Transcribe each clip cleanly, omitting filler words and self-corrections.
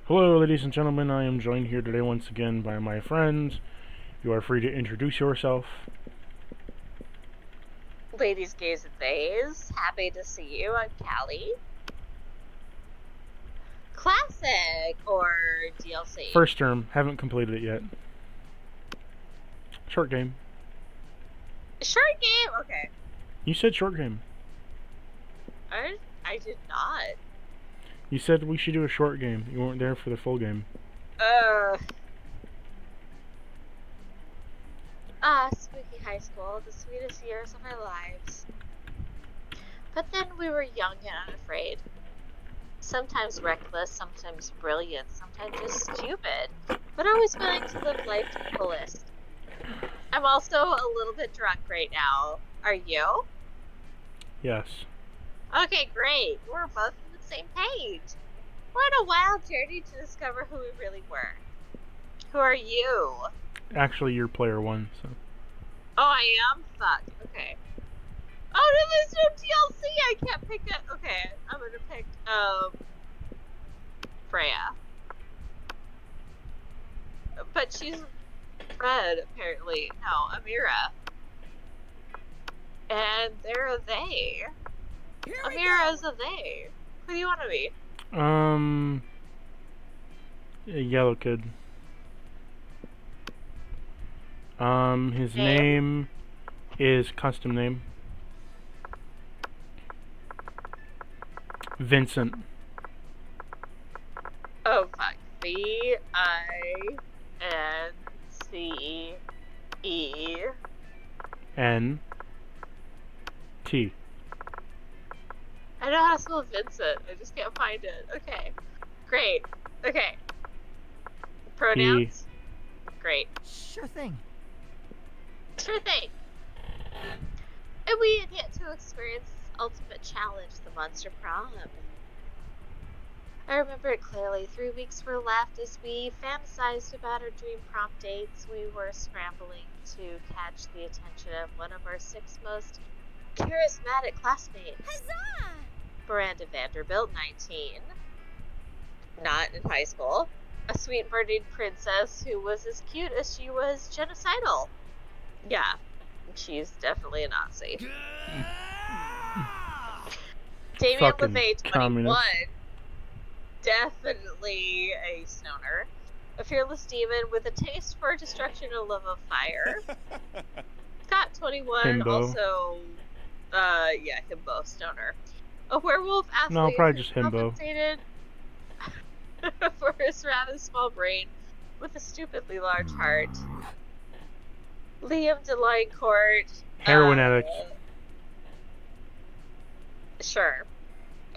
Hello, ladies and gentlemen. I am joined here today once again by my friends. You are free to introduce yourself. Ladies, gays, and theys, happy to see you. I'm Callie. Classic or DLC? First term, haven't completed it yet. Short game. Short game? Okay. You said short game. I did not. You said we should do a short game. You weren't there for the full game. Spooky high school, the sweetest years of our lives. But then we were young and unafraid. Sometimes reckless, sometimes brilliant, sometimes just stupid, but always willing to live life to the fullest. I'm also a little bit drunk right now. Are you? Yes. Okay, great. We're both on the same page. We're on a wild journey to discover who we really were. Who are you? Actually, you're player one, so. Oh, I am? Fuck. Okay. Oh, no, there's no DLC. I can't pick it. Okay, I'm gonna pick, Freya. But she's red, apparently. No, Amira. And they're a they. Amira's a they. Who do you want to be? A yellow kid. His name is custom name. Vincent. Oh, fuck. V-I-N-C-E. N-T. I know how to spell Vincent. I just can't find it. Okay. Great. Okay. Pronouns? Great. Sure thing. Sure thing. And we had yet to experience this ultimate challenge, the Monster Prom. I remember it clearly. 3 weeks were left as we fantasized about our dream prom dates. We were scrambling to catch the attention of one of our 6 most charismatic classmates. Huzzah! Miranda Vanderbilt, 19. Not in high school. A sweet burning princess who was as cute as she was genocidal. Yeah, she's definitely a Nazi. Damien Fucking LeVay, 21. communist. Definitely a stoner. A fearless demon with a taste for destruction and love of fire. Scott, 21, Himbo. also, himbo, stoner. A werewolf athlete No, probably just who's himbo. compensated for his rather small brain with a stupidly large heart. Liam DeLioncourt. Heroin addict. Sure.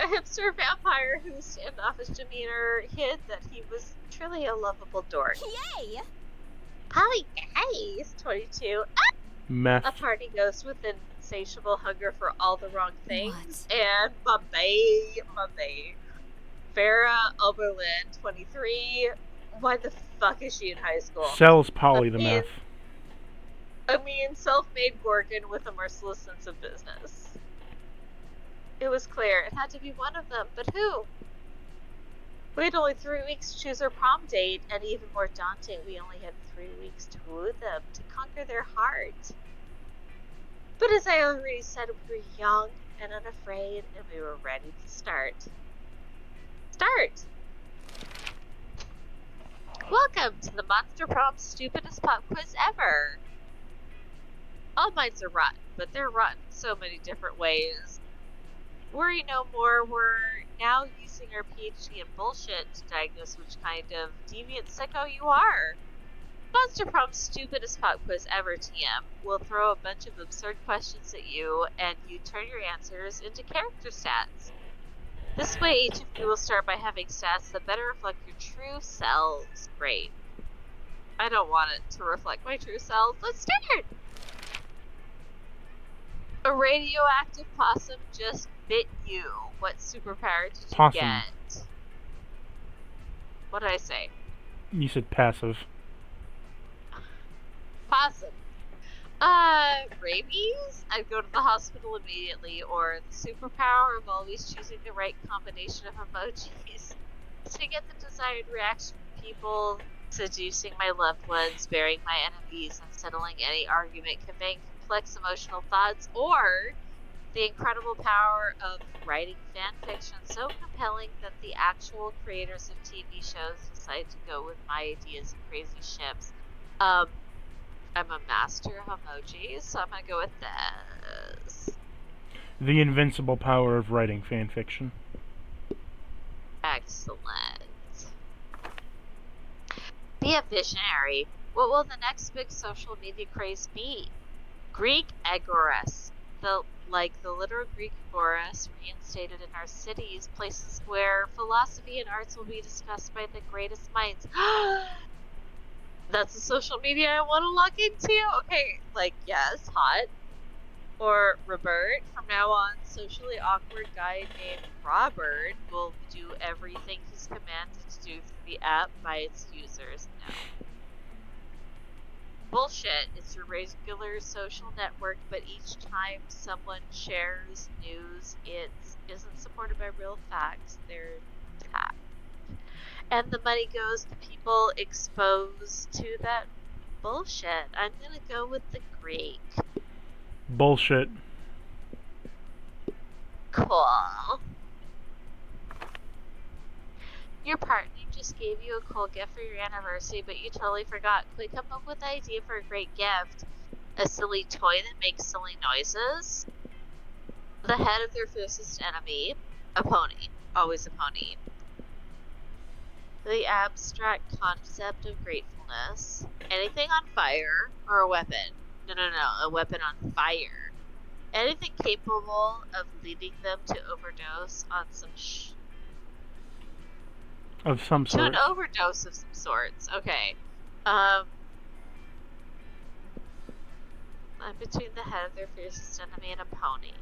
A hipster vampire whose standoffish demeanor hid that he was truly a lovable dork. Yay! Polly Gaze, 22. Meth. A party ghost with an insatiable hunger for all the wrong things. What? And my bae. Farrah Oberlin, 23. Why the fuck is she in high school? Sells Polly the meth. A mean, self-made Gorgon with a merciless sense of business. It was clear it had to be one of them, but who? We had only 3 weeks to choose our prom date, and even more daunting, we only had 3 weeks to woo them, to conquer their heart. But as I already said, we were young and unafraid, and we were ready to start. Start! Welcome to the Monster Prom Stupidest Pop Quiz Ever! All minds are rotten, but they're rotten in so many different ways. Worry no more, we're now using our PhD in bullshit to diagnose which kind of deviant sicko you are. Monster Prom's Stupidest Pop Quiz Ever, TM, will throw a bunch of absurd questions at you, and you turn your answers into character stats. This way, each of you will start by having stats that better reflect your true selves. Great. I don't want it to reflect my true self. Let's start! A radioactive possum just bit you. What superpower did you Possum. get? What did I say? You said passive. Possum. Rabies? I'd go to the hospital immediately, or the superpower of always choosing the right combination of emojis to get them to desired reaction from people, seducing my loved ones, burying my enemies, and settling any argument, conveying complex emotional thoughts, or the incredible power of writing fan fiction so compelling that the actual creators of TV shows decide to go with my ideas and crazy ships. I'm a master of emojis, so I'm gonna go with this. The invincible power of writing fan fiction. Excellent. Be a visionary. What will the next big social media craze be? Greek agoras. The literal Greek agoras reinstated in our cities, places where philosophy and arts will be discussed by the greatest minds. That's the social media I want to log into? Okay, yes, hot. Or Robert, from now on, socially awkward guy named Robert will do everything he's commanded to do through the app by its users. No. Bullshit. It's your regular social network, but each time someone shares news, it isn't supported by real facts. They're tapped. And the money goes to people exposed to that bullshit. I'm gonna go with the Greek. Bullshit. Cool. Your partner just gave you a cool gift for your anniversary, but you totally forgot. Quick, come up with an idea for a great gift. A silly toy that makes silly noises. The head of their fiercest enemy. A pony. Always a pony. The abstract concept of gratefulness. Anything on fire or a weapon. No, a weapon on fire. Anything capable of leading them to overdose on some Of some to sort. an overdose of some sorts. Okay. I'm between the head of their fiercest enemy and a pony.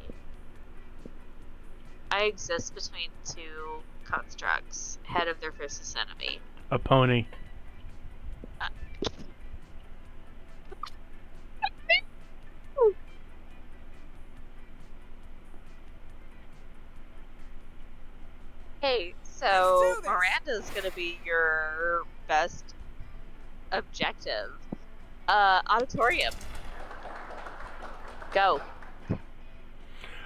I exist between two constructs. Head of their fiercest enemy. A pony. Hey, so Miranda's gonna be your best objective. Auditorium. Go.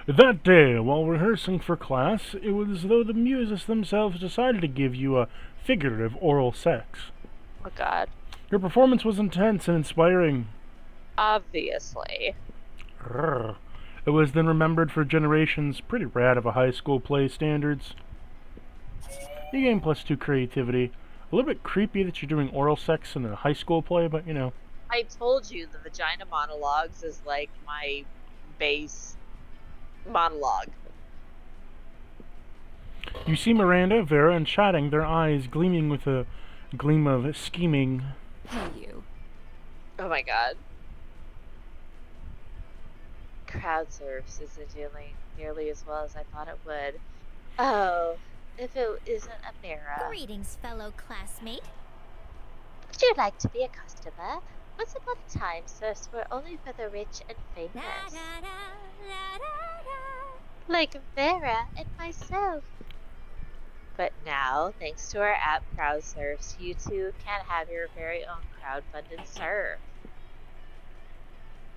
That day, while rehearsing for class, it was as though the muses themselves decided to give you a figurative oral sex. Oh god. Your performance was intense and inspiring. Obviously. Grr. It was then remembered for generations, pretty rad of a high school play standards. You gain +2 creativity. A little bit creepy that you're doing oral sex in a high school play, but you know. I told you the vagina monologues is like my base monologue. You see Miranda, Vera, and chatting, their eyes gleaming with a gleam of scheming. Hey, you. Oh my god. Crowd surfs isn't doing nearly as well as I thought it would. Oh, if it isn't a mirror. Greetings, fellow classmate. Would you like to be a customer? Once upon a time, surfs were only for the rich and famous. Like Vera and myself. But now, thanks to our app CrowdSurfs, you too can have your very own crowd-funded surf.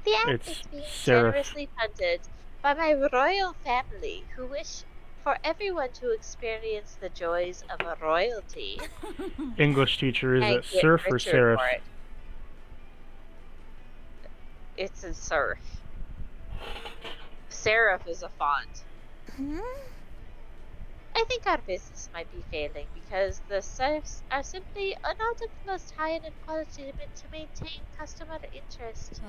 The app It's is being Serif. generously funded by my royal family, who wish for everyone to experience the joys of a royalty. English teacher, is and it get surf or richer serif? for it. It's in surf. Serif is a font. I think our business might be failing because the surfs are simply not of the most high-end quality meant to maintain customer interest.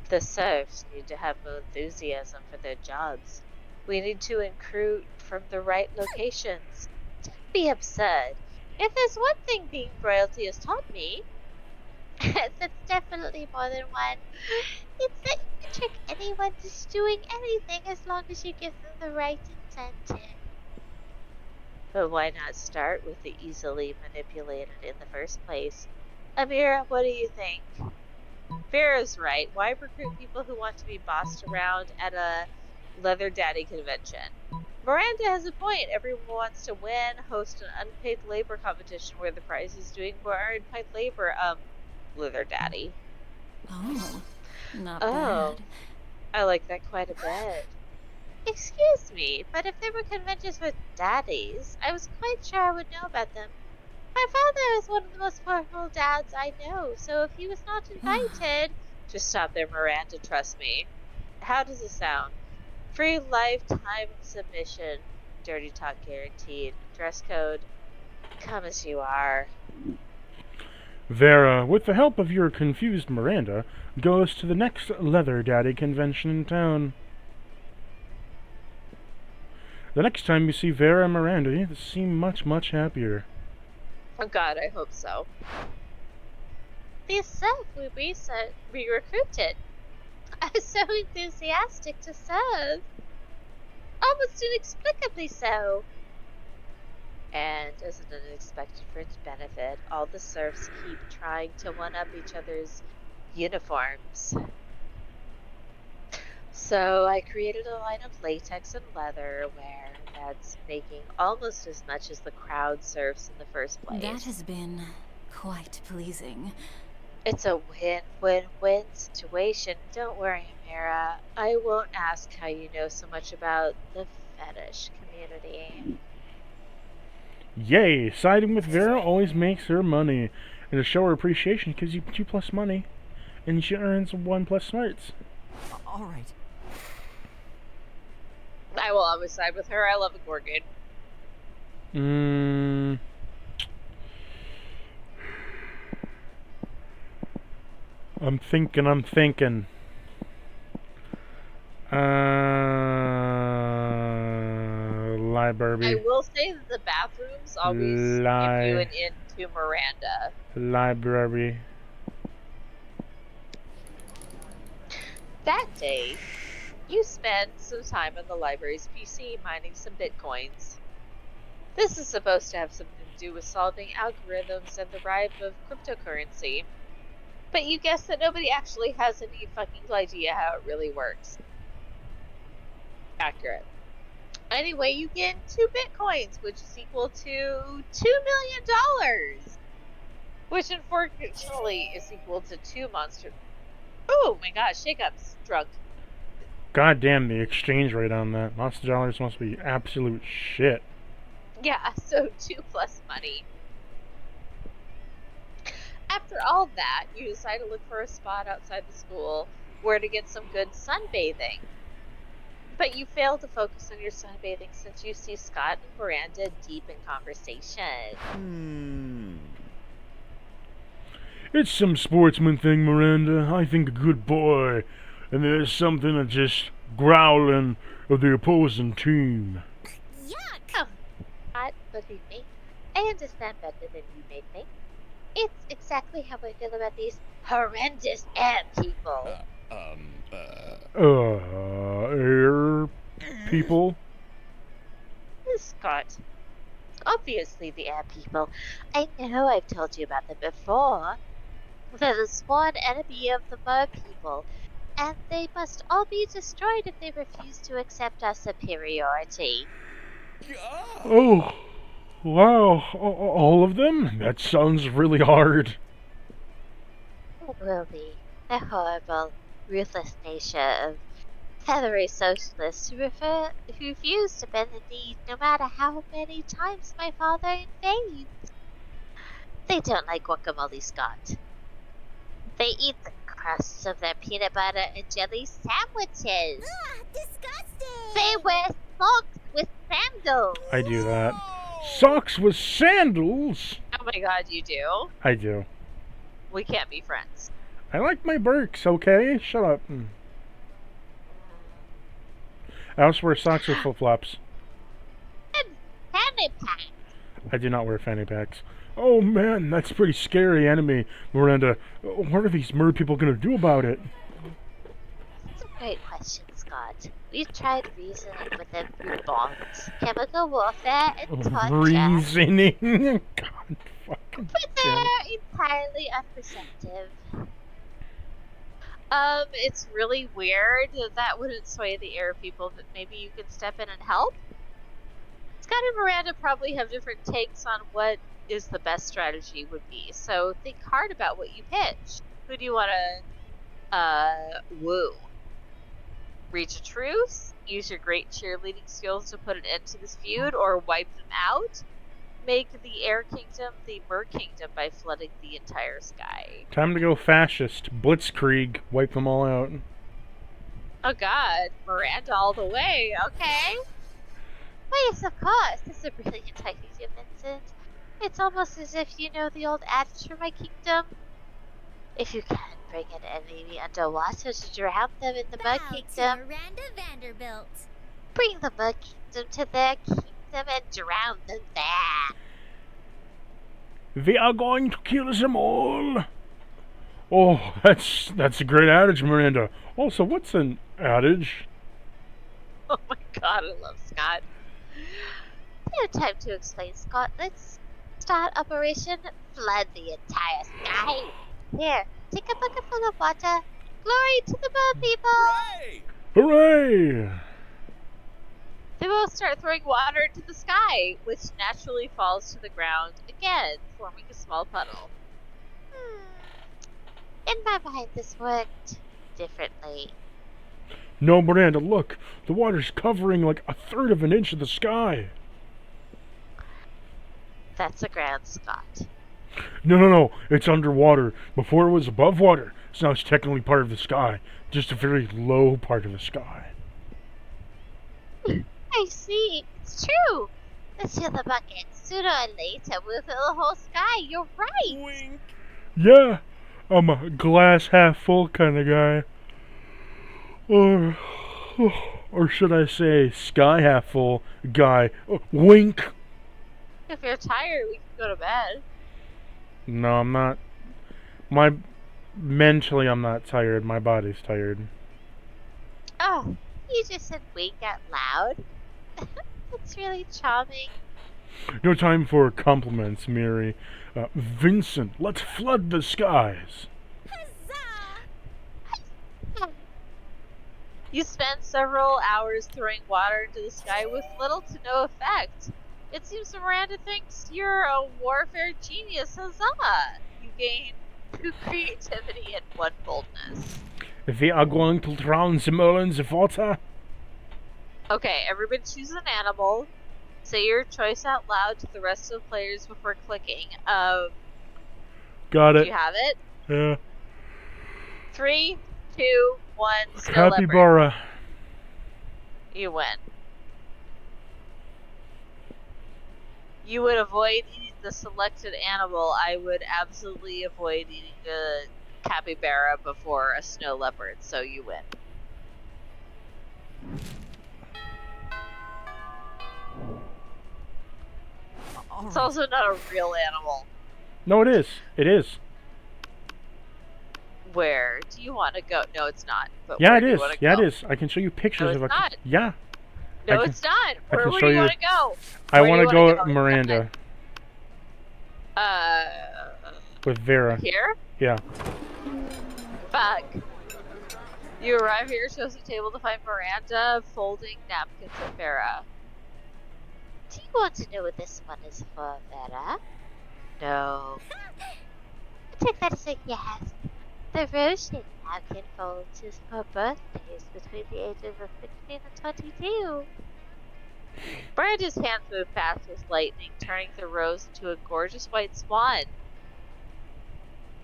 The serfs need to have more enthusiasm for their jobs. We need to recruit from the right locations. Don't be absurd. If there's one thing being royalty has taught me, that's definitely more than one. It's that you can trick anyone into doing anything as long as you give them the right incentive. But why not start with the easily manipulated in the first place? Amira, what do you think? Vera's right. Why recruit people who want to be bossed around at a leather daddy convention? Miranda has a point. Everyone wants to win, host an unpaid labor competition where the prize is doing more unpaid labor. Leather Daddy. Oh, not Oh, bad. I like that quite a bit. Excuse me, but if there were conventions with daddies, I was quite sure I would know about them. My father is one of the most powerful dads I know, so if he was not invited... Just stop there, Miranda, trust me. How does it sound? Free lifetime submission. Dirty talk guaranteed. Dress code. Come as you are. Vera, with the help of your confused Miranda, goes to the next Leather Daddy convention in town. The next time you see Vera and Miranda, you seem much, much happier. Oh god, I hope so. The self we recruited. I was so enthusiastic to serve. Almost inexplicably so. And as an unexpected fringe benefit, all the serfs keep trying to one-up each other's uniforms. So I created a line of latex and leather wear that's making almost as much as the crowd serfs in the first place. That has been quite pleasing. It's a win-win-win situation. Don't worry, Amira. I won't ask how you know so much about the fetish community. Yay! Siding with Vera always makes her money. And to show her appreciation, gives you 2 plus money. And she earns 1 plus smarts. All right. I will always side with her. I love a Gorgon. I'm thinking. Library. I will say that the bathrooms always give you an in to Miranda. Library. That day, you spend some time on the library's PC mining some bitcoins. This is supposed to have something to do with solving algorithms and the rise of cryptocurrency. But you guess that nobody actually has any fucking idea how it really works. Accurate. Anyway, you get 2 bitcoins, which is equal to $2 million. Which unfortunately is equal to 2 monsters. Oh my gosh, Shakeup's drunk. God damn, the exchange rate on that. Monster dollars must be absolute shit. Yeah, so 2 plus money. After all that, you decide to look for a spot outside the school where to get some good sunbathing. But you fail to focus on your sunbathing since you see Scott and Miranda deep in conversation. It's some sportsman thing, Miranda. I think a good boy. And there's something of just growling of the opposing team. Yuck! Oh, Scott, believe me, I understand better than you may think. It's exactly how I feel about these horrendous ant people. Air people? Scott, obviously the ant people. I know I've told you about them before. They're the sworn enemy of the mer people, and they must all be destroyed if they refuse to accept our superiority. Oh, wow. All of them? That sounds really hard. It will be. A horrible, ruthless nature of feathery socialists who refuse to bend the knee no matter how many times my father invades. They don't like guacamole, Scott. They eat the crusts of their peanut butter and jelly sandwiches. Ah, disgusting! They wear socks with sandals. I do that. Socks with sandals? Oh my god, you do? I do. We can't be friends. I like my Birks, okay? Shut up. I also wear socks with flip-flops. And fanny pack. I do not wear fanny packs. Oh man, that's a pretty scary enemy, Miranda. What are these mer people gonna do about it? That's a great question, Scott. We've tried reasoning with them through bonds, chemical warfare, and torture. Reasoning? God fucking But damn it. they're entirely unreceptive. It's really weird that wouldn't sway the air people, but maybe you could step in and help? Scott and Miranda probably have different takes on what is the best strategy would be. So think hard about what you pitch. Who do you want to woo? Reach a truce? Use your great cheerleading skills to put an end to this feud, or wipe them out? Make the Air Kingdom the Mer Kingdom by flooding the entire sky. Time to go fascist. Blitzkrieg. Wipe them all out. Oh god, Miranda all the way, okay. Why, yes, of course. That's a brilliant idea, Vincent. It's almost as if you know the old adage for my kingdom. If you can't bring an enemy underwater to drown them in the Mud Bow to Kingdom, Miranda Vanderbilt. bring the Mud Kingdom to their kingdom and drown them there. We are going to kill them all. Oh, that's a great adage, Miranda. Also, what's an adage? Oh my god, I love Scott. No time to explain, Scott. Let's start Operation Flood the entire sky. Here, take a bucket full of water. Glory to the Mud people! Hooray! They both start throwing water into the sky, which naturally falls to the ground again, forming a small puddle. In my mind, this worked differently. No, Miranda, look. The water's covering like a third of an inch of the sky. That's a grand, Scott. No. It's underwater. Before it was above water, so now it's technically part of the sky. Just a very low part of the sky. I see. It's true. Let's fill the bucket. Sooner or later, we'll fill the whole sky. You're right. Yeah, I'm a glass half full kind of guy. Or should I say, sky half full guy. Wink. If you're tired, we can go to bed. No, I'm not. Mentally, I'm not tired. My body's tired. Oh, you just said wink out loud. That's really charming. No time for compliments, Mary. Vincent, let's flood the skies. Huzzah! You spend several hours throwing water into the sky with little to no effect. It seems Miranda thinks you're a warfare genius. Huzzah! You gain 2 creativity and 1 boldness. We are going to drown them all in the water. Okay, everybody choose an animal. Say your choice out loud to the rest of the players before clicking. Got Do it. you have it? Yeah. 3, 2, 1, snow leopard. Capybara. You win. You would avoid eating the selected animal. I would absolutely avoid eating a capybara before a snow leopard, so you win. It's also not a real animal. No, it is. It is. Where do you want to go? No, it's not. But Yeah, where it do you is. wanna Yeah, go? it is. I can show you pictures No, of it's a. not. Yeah. No, I can- it's not. I Where can do show you you- want to go? I Where want do to you wanna go go? Miranda with Vera. Here? Yeah. Fuck. You arrive here, shows the table to find Miranda folding napkins at Vera. Do you want to know what this one is for, Vera? No. I take that as a yes. The rose-shaped napkin folds is for birthdays between the ages of 16 and 22. Miranda's hands move fast as lightning, turning the rose into a gorgeous white swan.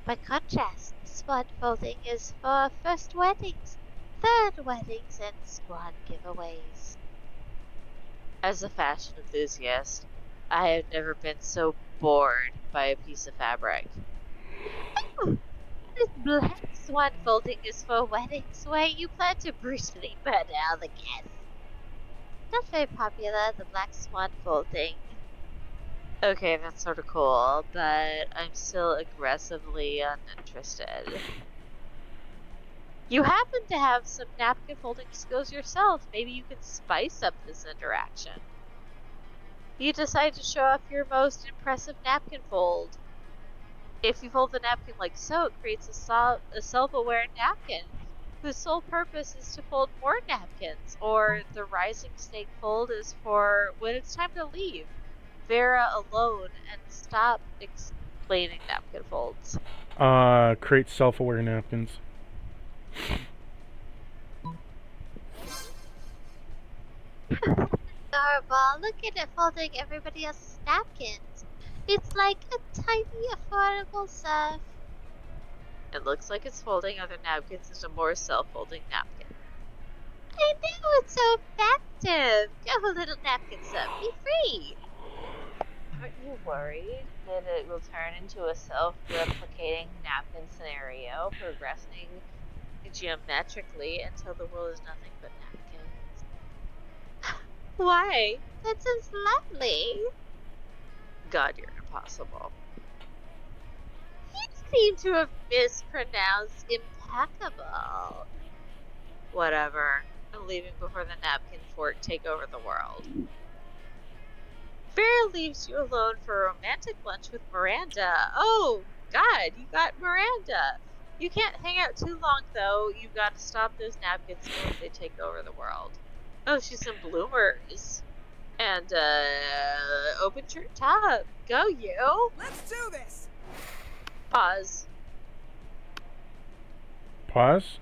By contrast, the swan folding is for first weddings, third weddings, and swan giveaways. As a fashion enthusiast, I have never been so bored by a piece of fabric. Oh, this black swan folding is for weddings where you plan to brutally murder all the guests. Not very popular, the black swan folding. Okay, that's sort of cool, but I'm still aggressively uninterested. You happen to have some napkin folding skills yourself. Maybe you can spice up this interaction. You decide to show off your most impressive napkin fold. If you fold the napkin like so, it creates a self-aware napkin. whose sole purpose is to fold more napkins, or the rising snake fold is for when it's time to leave Vera alone and stop explaining napkin folds. Create self-aware napkins. Adorable. Look at it folding everybody else's napkins. It's like a tiny, affordable surf. It looks like it's folding other napkins into more self-folding napkins. I know, it's so effective. Go, little napkin surf. Be free. Aren't you worried that it will turn into a self-replicating napkin scenario, progressing geometrically until the world is nothing but napkins? Why? That sounds lovely. God, you're impossible. You seem to have mispronounced impeccable. Whatever. I'm leaving before the napkin fork take over the world. Vera leaves you alone for a romantic lunch with Miranda. Oh, God, you got Miranda. You can't hang out too long, though. You've got to stop those napkins before they take over the world. Oh, she's some bloomers. And, open your top. Go, you. Let's do this! Pause. Pause.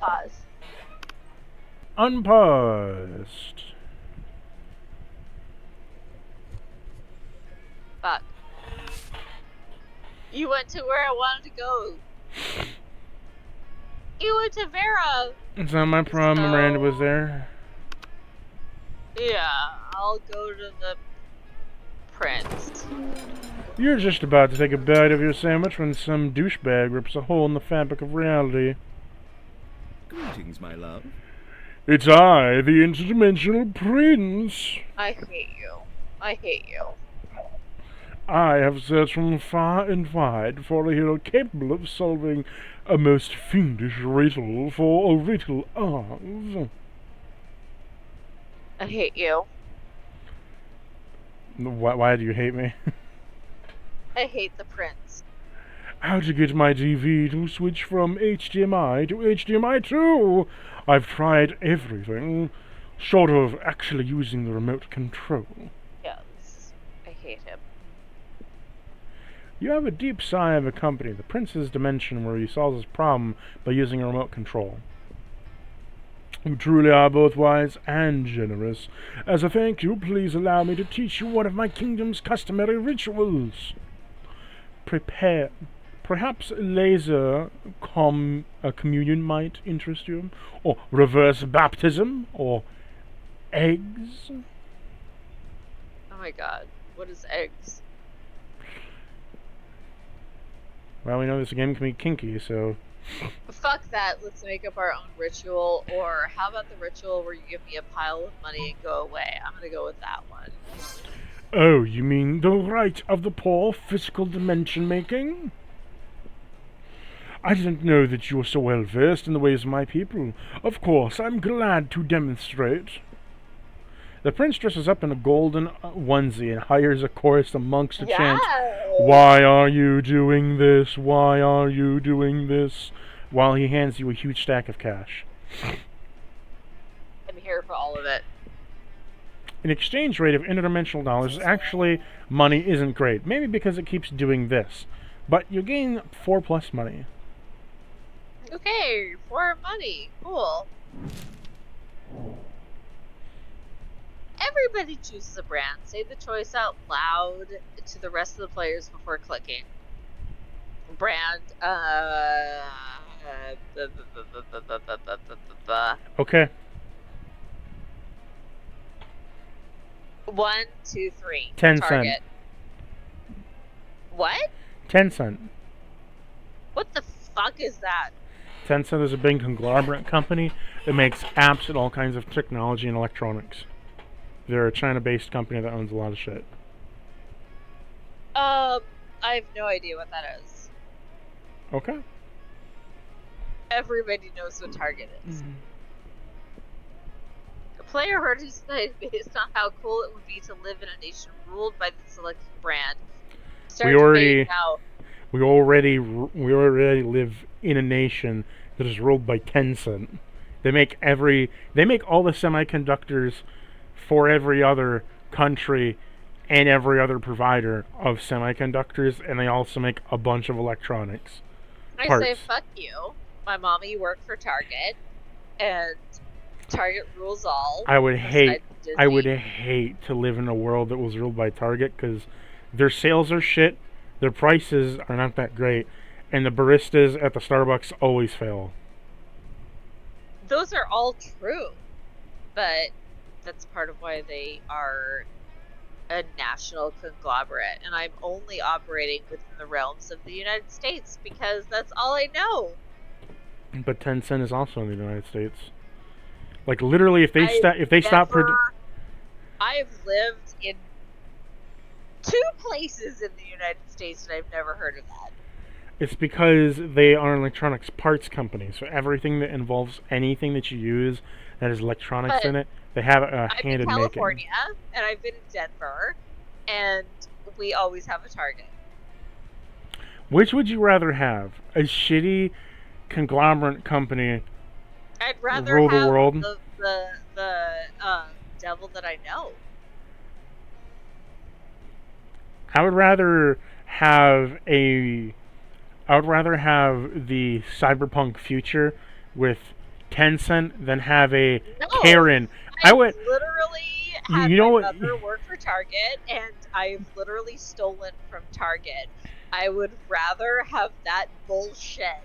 Pause. Unpaused. Fuck. You went to where I wanted to go. You went to Vera. It's not my prom. So- Miranda was there. Yeah, I'll go to the prince. You're just about to take a bite of your sandwich when some douchebag rips a hole in the fabric of reality. Greetings, my love. It's I, the interdimensional prince. I hate you. I hate you. I have searched from far and wide for a hero capable of solving a most fiendish riddle for a riddle of... I hate you. Why do you hate me? I hate the prince. How to get my TV to switch from HDMI to HDMI 2? I've tried everything, short of actually using the remote control. Yes. I hate him. You have a deep sigh of a company, the Prince's Dimension, where he solves his problem by using a remote control. You truly are both wise and generous. As a thank you, please allow me to teach you one of my kingdom's customary rituals. Prepare. Perhaps laser communion might interest you, or reverse baptism, or eggs. Oh my god. What is eggs? Well, we know this game can be kinky, so... Fuck that. Let's make up our own ritual. Or how about the ritual where you give me a pile of money and go away? I'm gonna go with that one. Oh, you mean the rite of the poor physical dimension making? I didn't know that you were so well versed in the ways of my people. Of course, I'm glad to demonstrate. The prince dresses up in a golden onesie and hires a chorus of monks to chant, "Why are you doing this? Why are you doing this?" while he hands you a huge stack of cash. I'm here for all of it. An exchange rate of interdimensional dollars, actually, money isn't great. Maybe because it keeps doing this. But you gain 4+ money. Okay, for money. Cool. Everybody chooses a brand. Say the choice out loud to the rest of the players before clicking. Brand, Okay. 1, 2, 3. 10 Target. cent. What? 10 cent. What the fuck is that? Tencent is a big conglomerate company that makes apps and all kinds of technology and electronics. They're a China-based company that owns a lot of shit. I have no idea what that is. Okay. Everybody knows what Target is. A player heard his decided based on how cool it would be to live in a nation ruled by the selected brand. Start We already- debating now. We already live in a nation that is ruled by Tencent. They make all the semiconductors for every other country and every other provider of semiconductors, and they also make a bunch of electronics I parts. say fuck you. My mommy worked for Target, and Target rules all. I would besides Disney. hate to live in a world that was ruled by Target, because their sales are shit, their prices are not that great, and the baristas at the Starbucks always fail. Those are all true, but that's part of why they are a national conglomerate, and I'm only operating within the realms of the United States because that's all I know. But Tencent is also in the United States. Like, literally, if they stop I've lived in 2 places in the United States, and I've never heard of that. it's because they are an electronics parts company. So everything that involves anything that you use that has electronics But in it, they have a I'm hand in in making. California, and I've been in Denver, and we always have a Target. Which would you rather have? A shitty conglomerate company I'd rather rule the have world? the devil that I know. I would rather have the cyberpunk future with Tencent than have a No, Karen. I I've would. literally had You know my what? mother work for Target, and I've literally stolen from Target. I would rather have that bullshit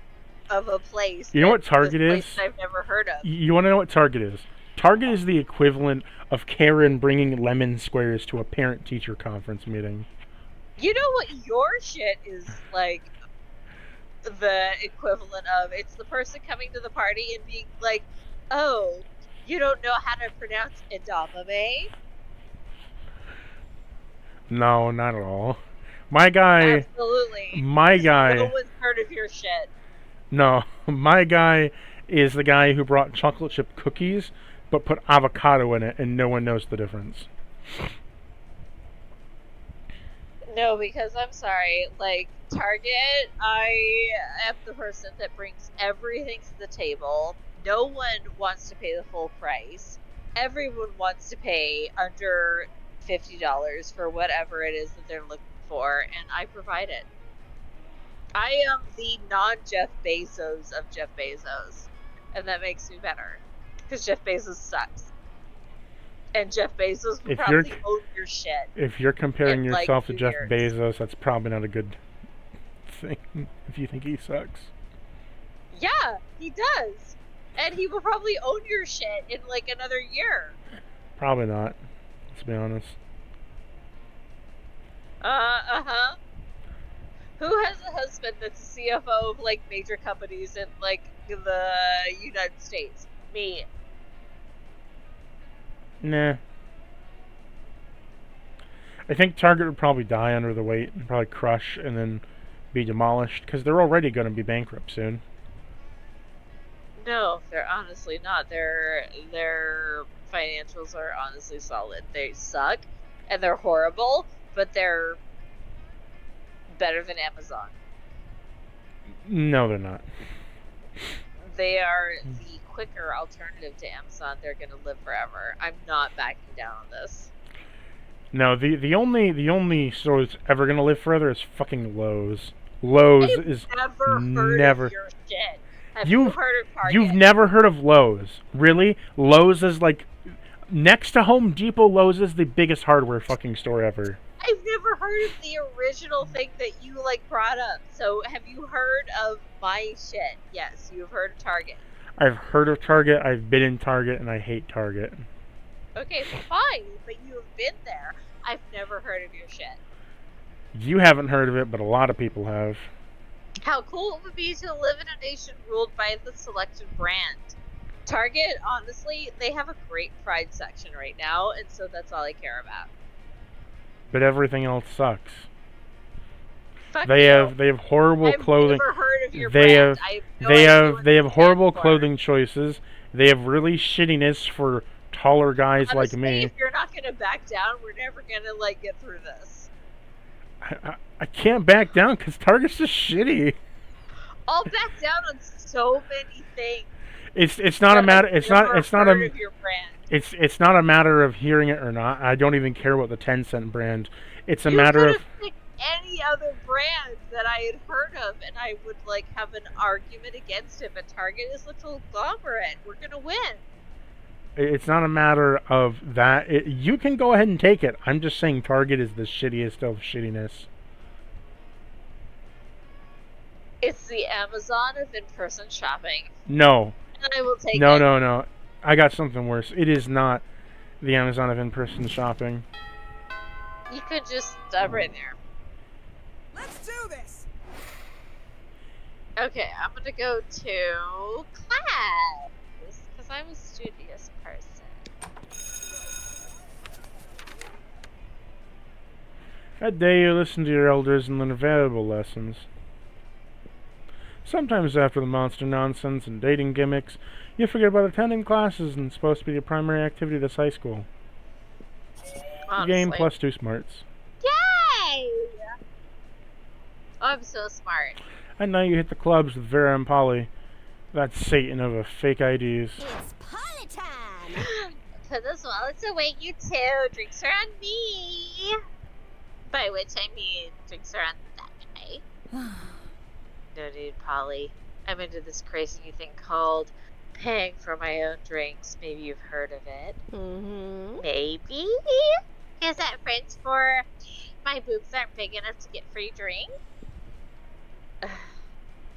of a place. You know than what Target this place is? that I've never heard of. You want to know what Target is? Target is the equivalent of Karen bringing lemon squares to a parent-teacher conference meeting. You know what your shit is like? The equivalent of, it's the person coming to the party and being like, "Oh, you don't know how to pronounce edamame?" No, not at all. My guy. Absolutely. My No guy. one's heard of your shit. No, my guy is the guy who brought chocolate chip cookies but put avocado in it, and no one knows the difference. No, because I'm sorry, like, Target, I am the person that brings everything to the table. No one wants to pay the full price. Everyone wants to pay under $50 for whatever it is that they're looking for, and I provide it. I am the non-Jeff Bezos of Jeff Bezos, and that makes me better, because Jeff Bezos sucks. And Jeff Bezos will probably own your shit. If you're comparing in, like, yourself to 2 Jeff years. Bezos, that's probably not a good thing if you think he sucks. Yeah, he does. And he will probably own your shit in like another year. Probably not, let's be honest. Uh-huh. Who has a husband that's a CFO of like major companies in like the United States? Me. Nah. I think Target would probably die under the weight and probably crush and then be demolished, because they're already going to be bankrupt soon. No, they're honestly not. Their financials are honestly solid. They suck and they're horrible, but they're better than Amazon. No, they're not. They are the quicker alternative to Amazon. They're going to live forever. I'm not backing down on this. No, the only store that's ever going to live forever is fucking Lowe's. Lowe's I've is never heard of your shit. Have you heard of Target? You've never heard of Lowe's. Really? Lowe's is like, next to Home Depot, Lowe's is the biggest hardware fucking store ever. I've never heard of the original thing that you like brought up. So have you heard of my shit? Yes, you've heard of Target. I've heard of Target, I've been in Target, and I hate Target. Okay, fine, but you have been there. I've never heard of your shit. You haven't heard of it, but a lot of people have. How cool it would be to live in a nation ruled by the selected brand. Target, honestly, they have a great pride section right now, and so that's all I care about. But everything else sucks. Fuck They you. have horrible clothing. I've never heard of your They brand. have I have no idea what they have it horrible stands for. clothing choices. They have really shittiness for taller guys Honestly, like me. if you're not gonna back down, we're never gonna like get through this. I can't back down because Target's just shitty. I'll back down on so many things. It's not a but matter. I've It's never not heard a. of your brand. It's not a matter of hearing it or not. I don't even care about the 10-cent brand. It's a You matter could of have picked any other brand that I had heard of, and I would like have an argument against it. But Target is a conglomerate. We're gonna win. it's not a matter of that. You can go ahead and take it. I'm just saying Target is the shittiest of shittiness. It's the Amazon of in-person shopping, No, and I will take no, it. no, no. I got something worse. It is not the Amazon of in-person shopping. You could just stop right there. Let's do this. Okay, I'm gonna go to class because I'm a studious person. That day you listen to your elders and learn valuable lessons. Sometimes after the monster nonsense and dating gimmicks, you forget about attending classes and it's supposed to be your primary activity this high school. Honestly. Game plus 2 smarts. Yay! Oh, I'm so smart. At night you hit the clubs with Vera and Polly. That Satan of a fake IDs. It's party time! Put those wallets away, you two. Drinks are on me. By which I mean drinks are on that guy. No, dude, Polly. I'm into this crazy new thing called paying for my own drinks. Maybe you've heard of it. Mm-hmm. Maybe? Is that French for my boobs aren't big enough to get free drink?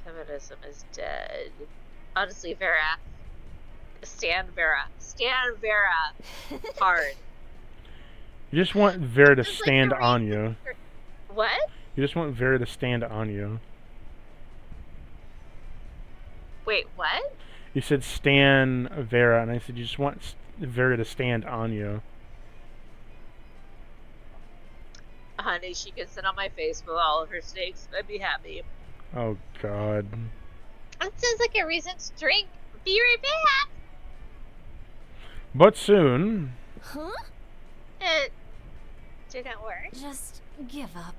Feminism is dead. Honestly, Vera. Stand Vera. Stand Vera. Hard. You just want Vera to It's like stand the on reason you. What? You just want Vera to stand on you. Wait, what? You said Stan Vera, and I said you just want Vera to stand on you. Honey, she can sit on my face with all of her steaks. I'd be happy. Oh, God. That sounds like a reason to drink. Be right back. But soon... Huh? It didn't work. Just give up.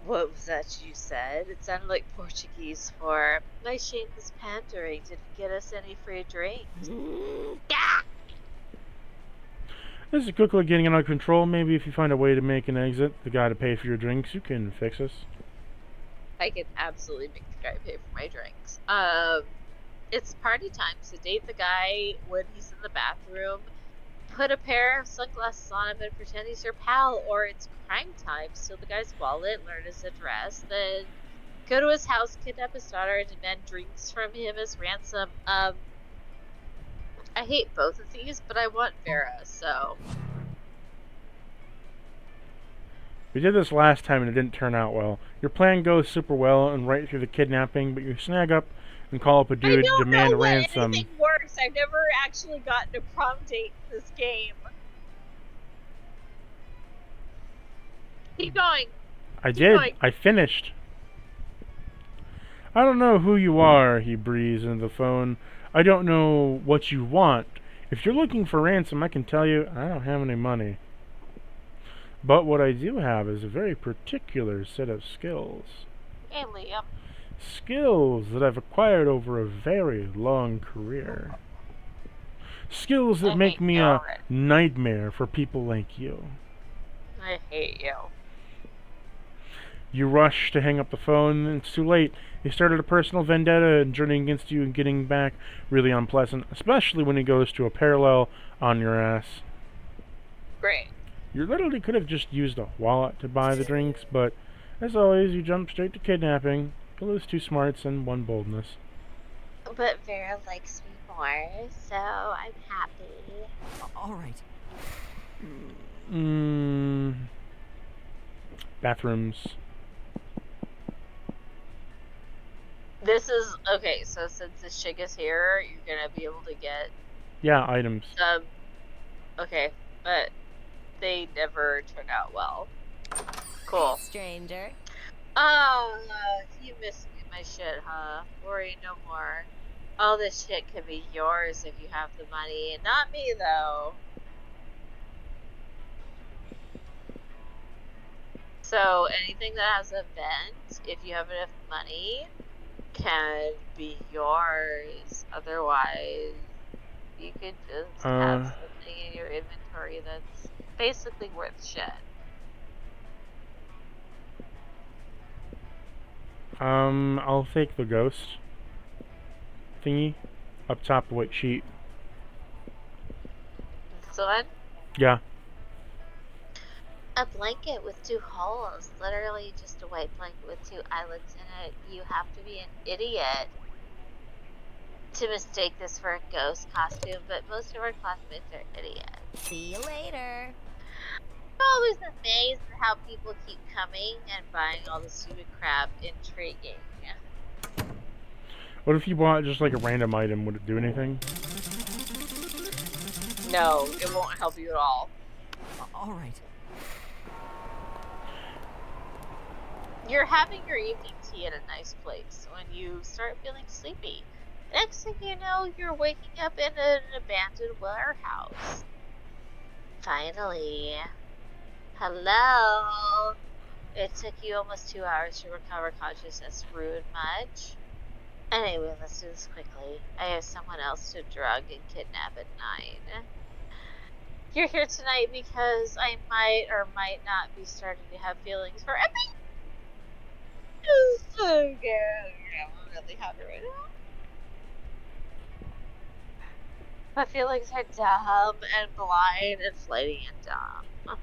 What was that you said? It sounded like Portuguese for my shameless pandering didn't get us any free drinks. Ah! This is quickly getting out of control. Maybe if you find a way to make an exit, the guy to pay for your drinks, you can fix us. I can absolutely make the guy pay for my drinks. It's party time, so date the guy when he's in the bathroom. Put a pair of sunglasses on him and pretend he's your pal, or it's crime time. Steal the guy's wallet, learn his address, then go to his house, kidnap his daughter, and demand drinks from him as ransom. I hate both of these, but I want Vera, so... We did this last time and it didn't turn out well. Your plan goes super well and right through the kidnapping, but you snag up and call up a dude, I don't demand know what ransom. anything works. I've never actually gotten a prom date in this game. Keep going. I Keep did. going. I finished. I don't know who you are, he breathes into the phone. I don't know what you want. If you're looking for ransom, I can tell you I don't have any money. But what I do have is a very particular set of skills. Hey, Liam. Skills that I've acquired over a very long career. Skills that I make hate me you a already. nightmare for people like you. I hate you. You rush to hang up the phone, and it's too late. He started a personal vendetta and journeying against you and getting back really unpleasant, especially when he goes to a parallel on your ass. Great. You literally could have just used a wallet to buy the drinks, but as always, you jump straight to kidnapping. You lose 2 smarts and 1 boldness. But Vera likes me more, so I'm happy. All right. Bathrooms. This is okay. So since this chick is here, you're gonna be able to get Yeah, items. some. Okay, but they never turn out well. Cool. Stranger. Oh, you missed my shit, huh? Worry no more. All this shit can be yours if you have the money. Not me, though. So, anything that has a vent, if you have enough money, can be yours. Otherwise, you could just have Uh, something in your inventory that's basically worth shit. I'll take the ghost thingy up top the white sheet. So then, Yeah. A blanket with 2 holes. Literally just a white blanket with 2 eyelets in it. You have to be an idiot to mistake this for a ghost costume, but most of our classmates are idiots. See you later. I'm always amazed at how people keep coming and buying all the stupid crap intriguing. What if you bought just like a random item? Would it do anything? no, it won't help you at all. All right. You're having your evening tea at a nice place when you start feeling sleepy. Next thing you know, you're waking up in an abandoned warehouse. Finally. Hello. It took you almost 2 hours to recover consciousness. Rude much? Anyway, let's do this quickly. I have someone else to drug and kidnap at 9. You're here tonight because I might or might not be starting to have feelings for Emmy. So good. I'm really happy right now. My feelings are dumb and blind and flighty and dumb.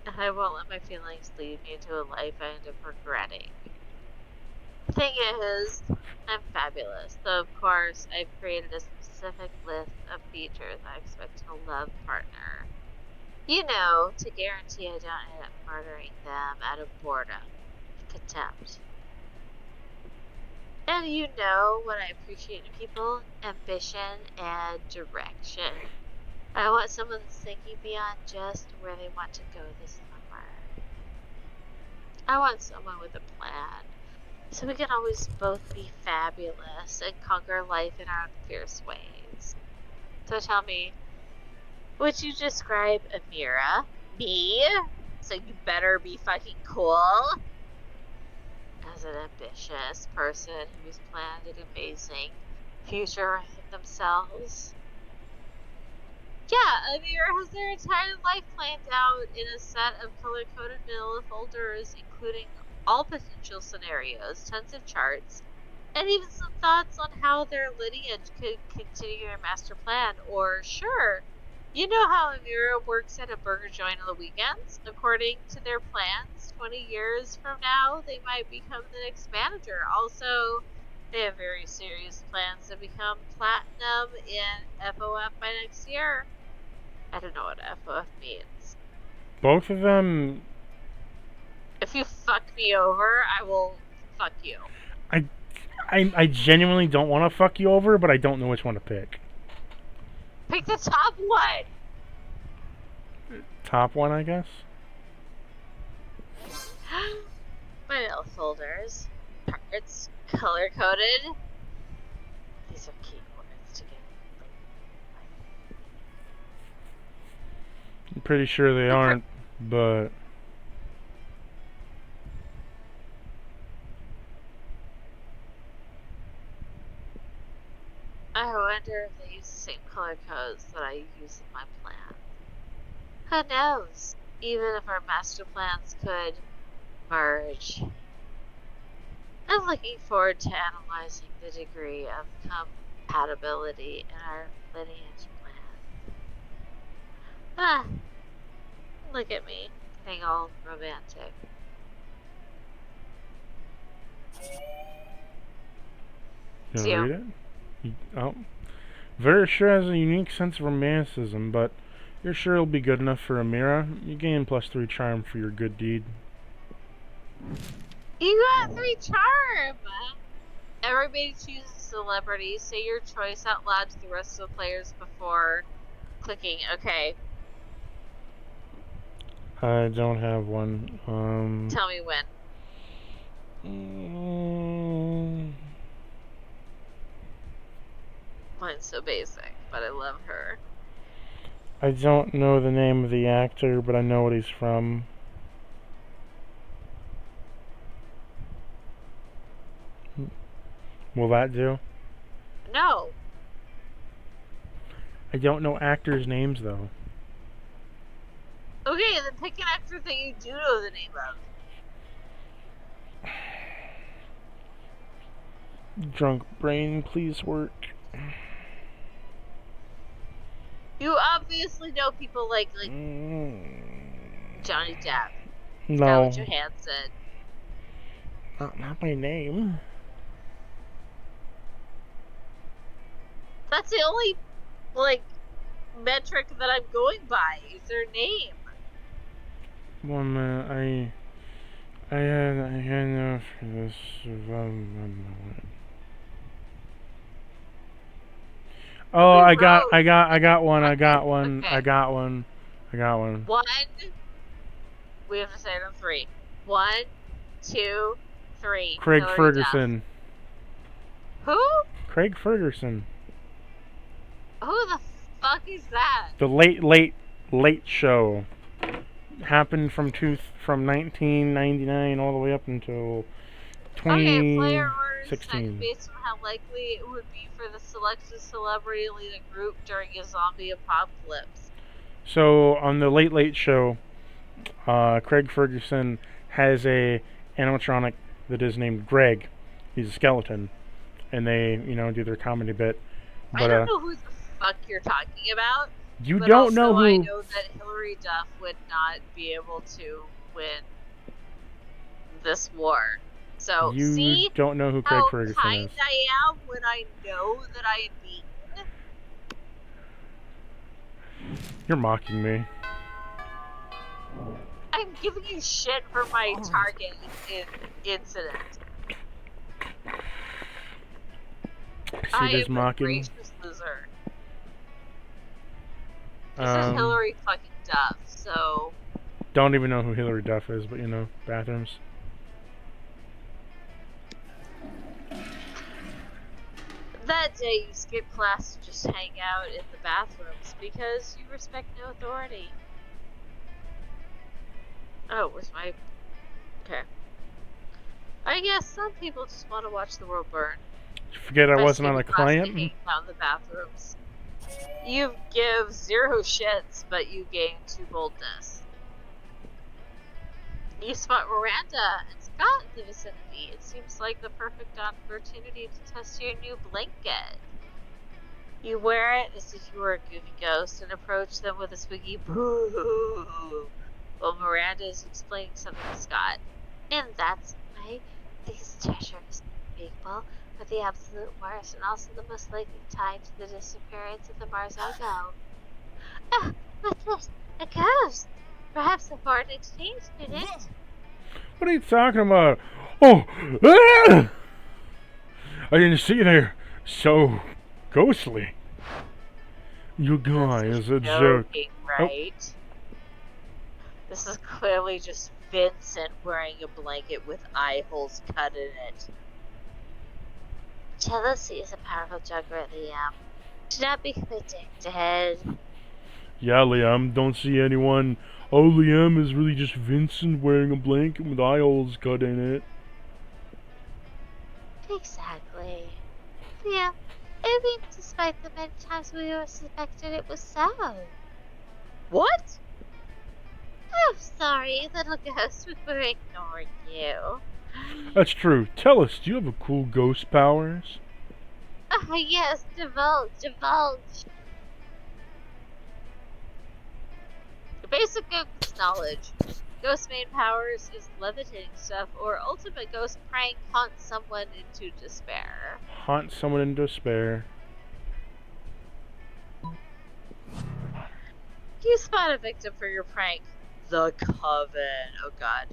And I won't let my feelings lead me into a life I end up regretting. The thing is, I'm fabulous, so of course I've created a specific list of features I expect in a love partner. You know, to guarantee I don't end up murdering them out of boredom, contempt. And you know what I appreciate in people? Ambition and direction. I want someone that's thinking beyond just where they want to go this summer. I want someone with a plan, so we can always both be fabulous and conquer life in our own fierce ways. So tell me, would you describe Amira, me, so you better be fucking cool, as an ambitious person who's planned an amazing future for themselves? Yeah, Amira has their entire life planned out in a set of color-coded manila folders, including all potential scenarios, tons of charts, and even some thoughts on how their lineage could continue their master plan. Or, sure, you know how Amira works at a burger joint on the weekends? According to their plans, 20 years from now, they might become the next manager. Also, they have very serious plans to become platinum in FOF by next year. I don't know what FOF means. Both of them. If you fuck me over, I will fuck you. I genuinely don't want to fuck you over, but I don't know which one to pick. Pick the top one! Top one, I guess. My little folders. Parts color-coded. These are key words to get. I'm pretty sure they aren't, but I wonder if they use the same color codes that I use in my plan. Who knows? Even if our master plans could merge. I'm looking forward to analyzing the degree of compatibility in our lineage plan. Ah, look at me, getting all romantic. you Do you? read it. Oh, Vera sure has a unique sense of romanticism, but you're sure it'll be good enough for Amira. You gain +3 charm for your good deed. You got 3 charm! Everybody chooses a celebrity. Say your choice out loud to the rest of the players before clicking OK. I don't have one. Tell me when. Mine's so basic, but I love her. I don't know the name of the actor, but I know what he's from. Will that do? No. I don't know actors' names, though. Okay, then pick an actor that you do know the name of. Drunk brain, please work. You obviously know people like Johnny Depp, No. Scarlett Johansson. Not my name. That's the only, like, metric that I'm going by, is their name. 1 minute, I had enough for this. Oh, I got one. I got one. Okay. I got one. One. We have to say it on 3. 1, 2, 3. Craig Hillary Ferguson. Duff. Who? Craig Ferguson. Who the fuck is that? The late show happened from 1999 all the way up until 2016. Okay, player orders set based on how likely it would be for the selected celebrity to lead a group during a zombie apocalypse. So on the Late Show, Craig Ferguson has a animatronic that is named Greg. He's a skeleton, and they do their comedy bit. But, I don't know who the fuck you're talking about. You but don't know who. I know that Hillary Duff would not be able to win this war. So you don't know who Craig Ferguson is. How kind I am when I know that I beat. You're mocking me. I'm giving you shit for my Target incident. See this mocking? I am a gracious loser. This is Hillary fucking Duff, so... Don't even know who Hillary Duff is, but bathrooms. That day you skipped class to just hang out in the bathrooms because you respect no authority. Oh, where's my... Okay. I guess some people just want to watch the world burn. Did you forget I wasn't on a client? Hang out in the bathrooms. You give 0 shits, but you gain 2 boldness. You spot Miranda and Scott in the vicinity. It seems like the perfect opportunity to test your new blanket. You wear it as if you were a goofy ghost and approach them with a squeaky boo while Miranda is explaining something to Scott. And that's why these treasures, people, are the absolute worst and also the most likely tied to the disappearance of the Marzalgo. Ah, what's this? A ghost! Perhaps a foreign exchange student? What are you talking about? Oh! Ah! I didn't see they're so ghostly. You guy is a joke. Right? Oh. This is clearly just Vincent wearing a blanket with eye holes cut in it. Jealousy is a powerful juggler, Liam. Do not be predicted. Yeah, Liam, don't see anyone. Oh, Liam is really just Vincent wearing a blanket with eye holes cut in it. Exactly. Liam, I mean, despite the many times we were suspected it was so. What? Oh, sorry, little ghost, we were ignoring you. That's true. Tell us, do you have a cool ghost powers? Oh, yes, divulge. The basic ghost knowledge. Ghost main powers is levitating stuff, or ultimate ghost prank haunt someone into despair. Haunt someone into despair. You spot a victim for your prank. The Coven. Oh god.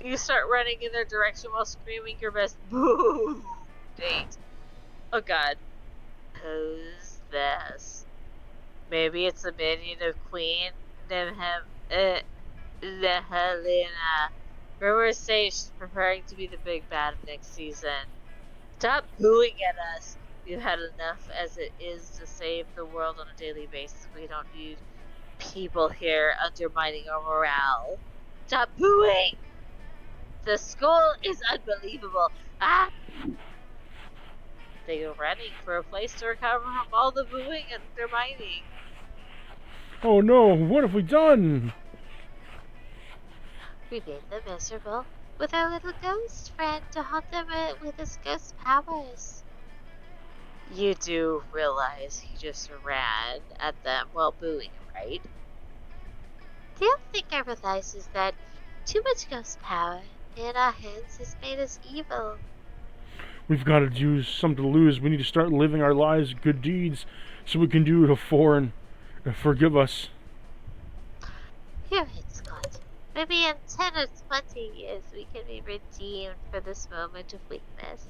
You start running in their direction while screaming your best boo date. Oh god. Who's this? Maybe it's a minion of Queen Helena. Rumors say she's preparing to be the big bad of next season. Stop booing at us. We've had enough as it is to save the world on a daily basis. We don't need people here undermining our morale. Stop booing! The school is unbelievable. Ah! They go running for a place to recover from all the booing and undermining. Oh no, what have we done? We made them miserable with our little ghost friend to haunt them with his ghost powers. You do realize he just ran at them while booing, right? The other thing I realize is that too much ghost power in our hands has made us evil. We've got to do something to lose. We need to start living our lives good deeds so we can do it for and forgive us. You're right, Scott. Maybe in 10 or 20 years we can be redeemed for this moment of weakness.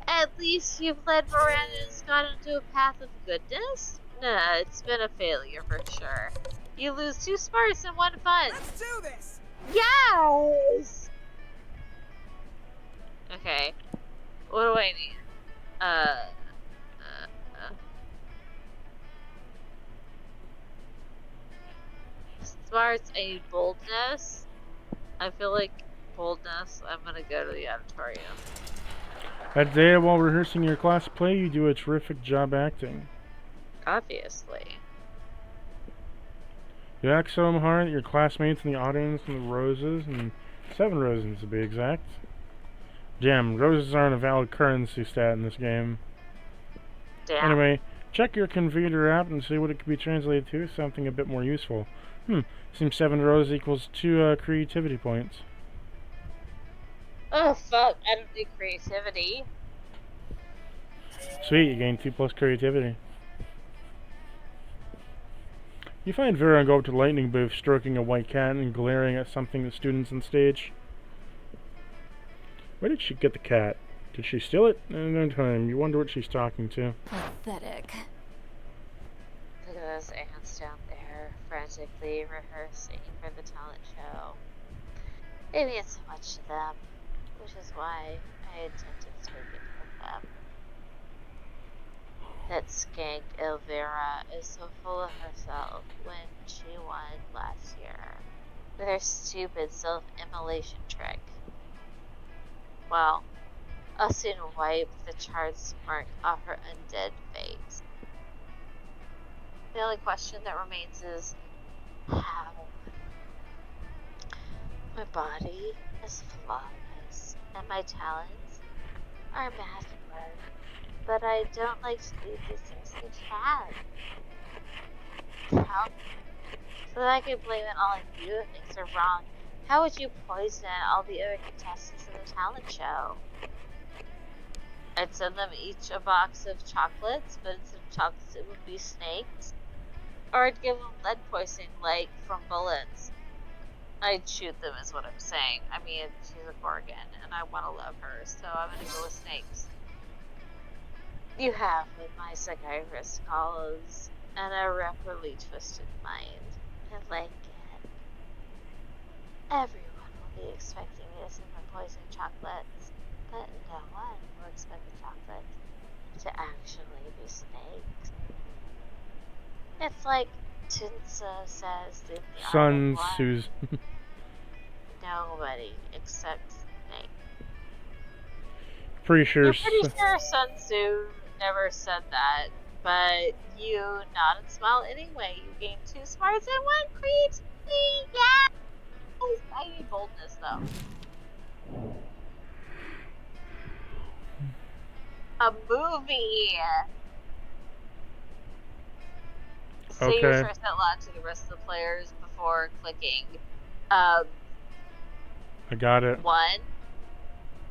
At least you've led Miranda and Scott into a path of goodness? Nah, it's been a failure for sure. You lose 2 smarts and 1 fun. Let's do this. Yes! Okay. What do I need? Uh, Smarts, I need boldness. I feel like boldness, I'm gonna go to the auditorium. That day while rehearsing your class play, you do a terrific job acting. Obviously. You act so hard that your classmates in the audience and the roses, and 7 roses to be exact. Damn, roses aren't a valid currency stat in this game. Damn. Anyway, check your converter app and see what it could be translated to, something a bit more useful. Seems 7 roses equals 2 creativity points. Oh fuck, I don't need creativity. Sweet, you gain 2 plus creativity. You find Vera and go up to the lightning booth, stroking a white cat and glaring at something the students on stage. Where did she get the cat? Did she steal it? No time. You wonder what she's talking to. Pathetic. Look at those ants down there, frantically rehearsing for the talent show. It means so much to them, which is why I attempted to take it from them. That skank Elvira is so full of herself when she won last year with her stupid self-immolation trick. Well, I'll soon wipe the charred smirk off her undead face. The only question that remains is how? My body is flawless, and my talents are masculine, but I don't like to leave these things to chance. Help me, so that I can blame it all on you if things are wrong. How would you poison all the other contestants in the talent show? I'd send them each a box of chocolates, but instead of chocolates it would be snakes. Or I'd give them lead poisoning, like from bullets. I'd shoot them is what I'm saying. I mean, she's a Gorgon, and I want to love her, so I'm gonna go with snakes. You have what my psychiatrist calls an irreparably twisted mind. I like it. Everyone will be expecting me to send them poisoned chocolates, but no one will expect the chocolate to actually be snakes. It's like Tinsa says in the Sun Art of Tzu's. Life, nobody except snake. Pretty sure. You're pretty sure Sun Tzu never said that, but you nod and smile anyway. You gain 2 smarts and 1 creativity. Yes! I need boldness though. A movie. Say your Okay. choice out loud to the rest of the players before clicking. I got it. 1,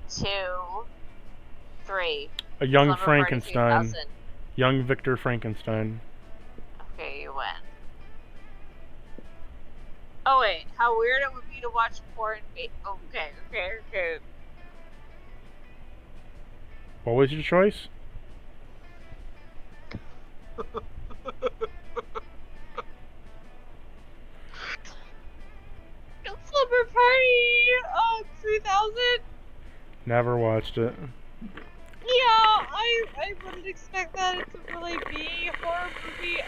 2, 3. A young Slumber Party Frankenstein. 2000. Young Victor Frankenstein. Okay, you win. Oh wait, how weird it would be to watch porn. Okay. What was your choice? Slumber Party 3000. Never watched it. Yeah, I wouldn't expect that to really be a horror movie.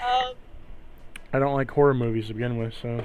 I don't like horror movies to begin with, so.